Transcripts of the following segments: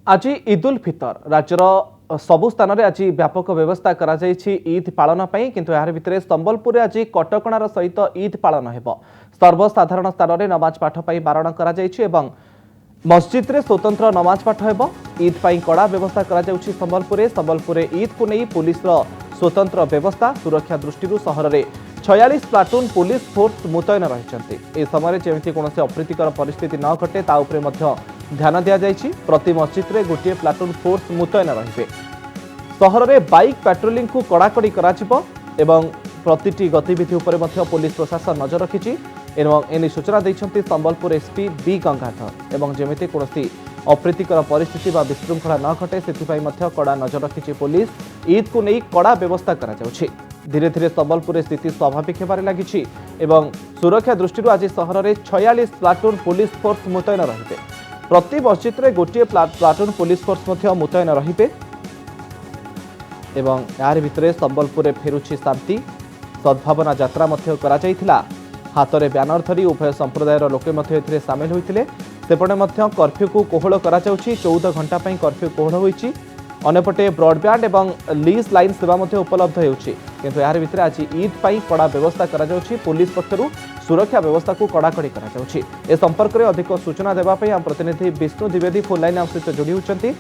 आज ईद उल फितर राज्यर सबु स्थान में आज व्यापक व्यवस्था करा ईद पालन किंतु यार भितर संबलपुर आज कटकणार सहित ईद पालन हो सर्वसाधारण स्थान में नमाज पाठ बारण कर मस्जिद रे स्वतंत्र नमाज पाठ हो ईद कड़ा व्यवस्था संबलपुर ईद को नहीं पुलिस स्वतंत्र व्यवस्था सुरक्षा दृष्टि सहर में 46 प्लाटून पुलिस फोर्स मुतयन रही समय जमी कौन अप्रीतिकर परिस्थिति न घटे ध्यान दि जाइछि। प्रति मस्जिद रे गोटे प्लाटून फोर्स मुतयन रहिबे। सहर में बाइक पेट्रोलिंग को कड़ाकड़ी कराजिबो एवं प्रतिटी गतिविधि उपरे मध्य पुलिस प्रशासन नजर रखिछि एवं एने सूचना दैछन्ति संबलपुर एसपी बी गंगाधर एवं जेमिति कोनोसी अप्रीतिकर परिस्थिति बा विशृंखला न घटे सेथिपाई मध्य कड़ा नजर रखिछि पुलिस। ईद को नहीं कड़ा व्यवस्था करा जाउछि। धीरे धीरे संबलपुर स्थिति स्वाभाविक होबारे लागिछि एवं सुरक्षा दृष्टि आज सहर में 46 प्लाटून पुलिस फोर्स मुतयन रहिबे। प्रति मस्जिद रे गोटे प्लाटून पुलिस फोर्स मध्य मुतयन रहिबे एवं यार भितरे संबलपुर फेरुछि शांति। सद्भावना यात्रा मध्य करा जायथिला। हाथ में ब्यानर धरी उभय संप्रदायर लोके मध्य एथिरे सामिल होइथिले। सेपटे मध्य कर्फ्यू को कोहल करा जाउछि। 14 घंटा पई कर्फ्यू कोहल होइछि। अन्यपटे ब्रॉडबैंड एवं लीज लाइन सेवा मध्य उपलब्ध होउछि किंतु यार भितरे आज ईद पई कड़ा व्यवस्था करा जाउछि। पुलिस पक्षरु सुरक्षा व्यवस्था को कड़ाकड़ी करा जाउछि। ए संपर्क में अधिक सूचना देबा पई हम प्रतिनिधि विष्णु द्विवेदी फोन लाइन सहित जोड़ी होचंती।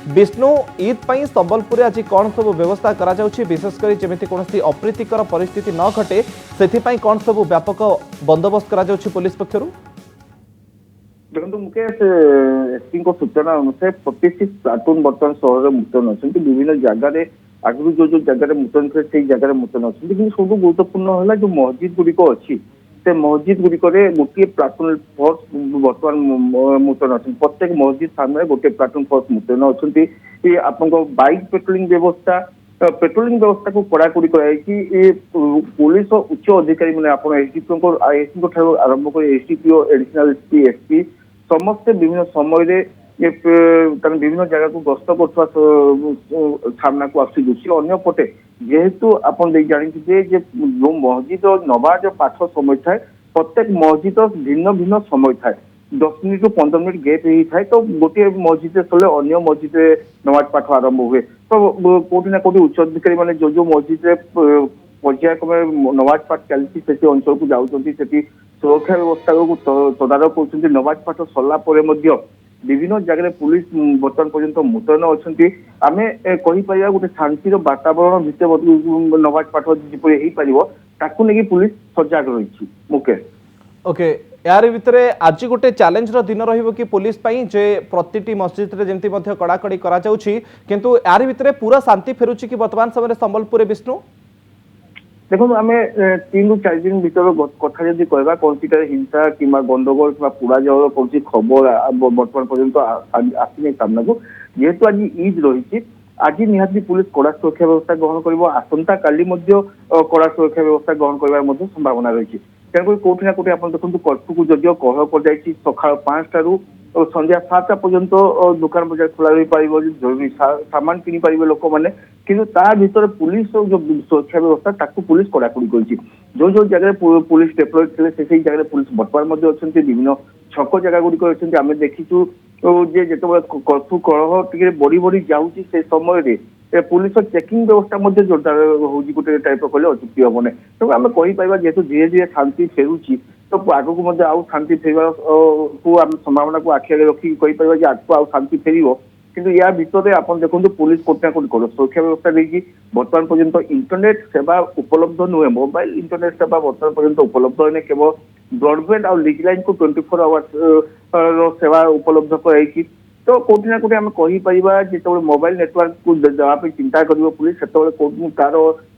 विष्णु, ईद पई संबलपुर आज कौन सब व्यवस्था करा जाउछि विशेषकर जेमिति कोनसी अप्रीतिकर परिस्थिति न घटे सेथि पई कौन सब व्यापक बंदोबस्त करा जाउछि पुलिस पक्षरु? देखो मुकेश, एसपी को सूचना अनुसार 46 प्लाटून बर्तमान सहर में मुतयन अच्छा। विभिन्न जगार आगु जो जगह मुतयन थे से जगह मुतयन अच्छा कि सब गुरुत्वपूर्ण है जो मस्जिद गुड़िक अच्छी से मस्जिद गुड़िक गोटे प्लाटून फोर्स बर्तमान मुतयन अच्छा। प्रत्येक मस्जिद सामने गोटे प्लाटून फोर्स मुतयन अच्छा। आप बाइक पेट्रोलिंग व्यवस्था को कड़ाकड़ी कराई पुलिस उच्च अधिकारी मैंने आप एसडीपी आरंभ कर एसडीपीओ एडिशनल एसपी एसपी समस्ते विभिन्न समय विभिन्न जगह को गस्त कर सामना को आसी अंपटे जेहेतु आप जानते जो मस्जिद नमाज पाठ समय थाए प्रत्येक मस्जिद भिन्न भिन्न समय थाए 10 मिनिट 15 मिनिट गैप ही थाए तो गोटे मस्जिद चले अन्य मस्जिद नमाज पाठ आरंभ हुए तो कोटी ना कोटी उच्च अधिकारी मैंने जो मस्जिद पर्यायक्रमे नमाज पाठ चलती अंचल को जाऊँगी सुरक्षा व्यवस्था को तदारक कर नमाज पाठ सरला विभिन्न जगह पुलिस बर्तमान पर्यंत मुतयन अच्छा। आम कहीपर गोटे शांतिर वातावरण भितर नमाज पाठ जिपरि ताकू नहीं पुलिस सजग रही। मुकेश, ओके, यार भितर आज गोटे चैलेंज दिन रहिबो कि पुलिस पई जे प्रतिटी मस्जिद रे जेमती मध्य कड़ाकड़ी करा जाउछि किंतु यार भितर पूरा शांति फेरुछि कि वर्तमान समय संबलपुर? विष्णु, देखो आम 3 ରୁ 4 दिन भीतर कथा जदि कहबा कौन हिंसा कि गंडगोल कि पुरा जल कौन खबर बर्तमान पर्यंत आसने सामना को जेहेतु आज ईद रही आज निहाती पुलिस कड़ा सुरक्षा व्यवस्था ग्रहण कर आसंता काली कड़ा सुरक्षा व्यवस्था ग्रहण कर संभावना रही। तेणुक कौटी ना कौटी आप देखते कर्फ्यू को जदिव कहल कर सका 5टा ରୁ संध्या 7टा पर्यंत दुकान बजार खोला रही पार जरूरी सामान किनी पारे लोक मैंने किंतु ता भीतर पुलिस जो सुरक्षा व्यवस्था ताकू पुलिस कड़ाकड़ी कर जो जगह पुलिस डेप्लॉय थे से जगह पुलिस बर्तमान अच्छा। विभिन्न छक जगह गुड़िक अच्छे आम देखीचु जो कर्फ्यू कलह टे बढ़ी बढ़ी जाऊँगी से समय पुलिस चेकिंग व्यवस्था जोरदार हो गोटे टाइप कहले अत्युक्ति हम ना। तेणु आम कहीपर जेहेतु धीरे धीरे शांति फेरुची तो आग को आउ शांति फेरवा को आम संभावना को आखि आगे रखिक कहीपर आग आउ शांति फेर किंतु या भितर आप देखो पुलिस कोटना कोटी कर सुरक्षा व्यवस्था देखिए बर्तमान पर्यंत इंटरनेट सेवा उपलब्ध नुहे मोबाइल इंटरनेट सेवा बर्तमान पर्यंत उपलब्ध है केवल ब्रॉडबैंड और लीज लाइन को 24 आवर्स सेवा उपलब्ध कराई तो कोटी ना कोटी आम कहीपर जो मोबाइल नेटवर्क को देवाई चिंता कर पुलिस से तार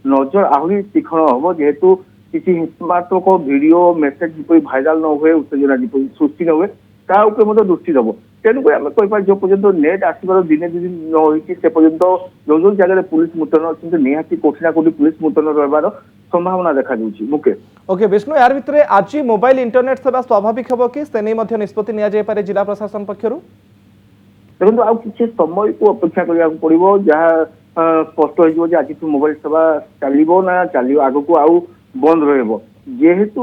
नजर आहरी तीक्षण हम जेहेतु किसी हिंसात्मक भिडियो मेसेज जिपरि भाइराल न हुए उत्तेजना जिपरि सृष्टि न हुए दृष्टि दब। तेणुक आम कहीपर जो पर्यंत नेट आसबार दिने 2 दिन न होती से पर्यंत जो जगह पुलिस मुतयन अच्छे निहाती कोटी ना कोटी पुलिस मुतयन रहार संभावना देखा जाउछि। मुकेश, ओके विष्णु, यार भितर आज मोबाइल इंटरनेट सेवा स्वाभाविक हम कि निष्पत्ति निया जिला प्रशासन पक्षरु? देखो आउ किसी समय को अपेक्षा करा पड़ो जहाँ स्पष्ट हो आज मोबाइल सेवा चलो ना चलो आग को आउ बंद रहा जेहेतु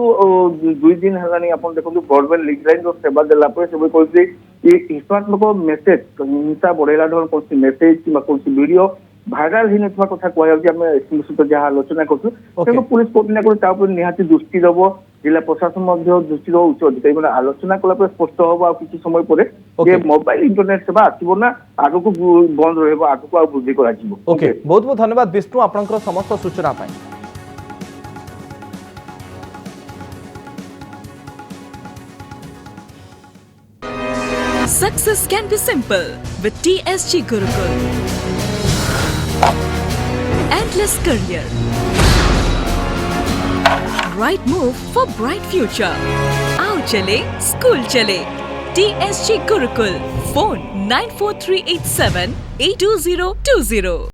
2 दिन है आप देखो ब्रॉडबैंड लीज लाइन सेवा देला से कहते ହିଂସାତ୍ମକ ମେସେଜ ହିଂସା ବଢେଇଲା ଧରଣ କୌଣସି ମେସେଜ କିମ୍ବା କୌଣସି ଭିଡିଓ ଭାଇରାଲ ହେଇନଥିବା କଥା କୁହାଯାଉଛି। ଆମେ ଏସପିଙ୍କ ସହିତ ଯାହା ଆଲୋଚନା କରୁଛୁ ତେଣୁ ପୁଲିସ କୋଉଠି ନା କୋଉଠି ତା ଉପରେ ନିହାତି ଦୃଷ୍ଟି ଦବ, ଜିଲ୍ଲା ପ୍ରଶାସନ ମଧ୍ୟ ଦୃଷ୍ଟି ଦବ, ଉଚ୍ଚ ଅଧିକାରୀ ମାନେ ଆଲୋଚନା କଲା ପରେ ସ୍ପଷ୍ଟ ହବ ଆଉ କିଛି ସମୟ ପରେ ଯେ ମୋବାଇଲ ଇଣ୍ଟରନେଟ ସେବା ଆସିବ ନା ଆଗକୁ ବନ୍ଦ ରହିବ, ଆଗକୁ ଆଉ ବୃଦ୍ଧି କରାଯିବ। ଓକେ, ବହୁତ ବହୁତ ଧନ୍ୟବାଦ ବିଷ୍ଣୁ ଆପଣଙ୍କର ସମସ୍ତ ସୂଚନା ପାଇଁ। Success can be simple with TSG Gurukul. Endless career. Right move for bright future. Aao chale, school chale. TSG Gurukul. Phone 94387 82020.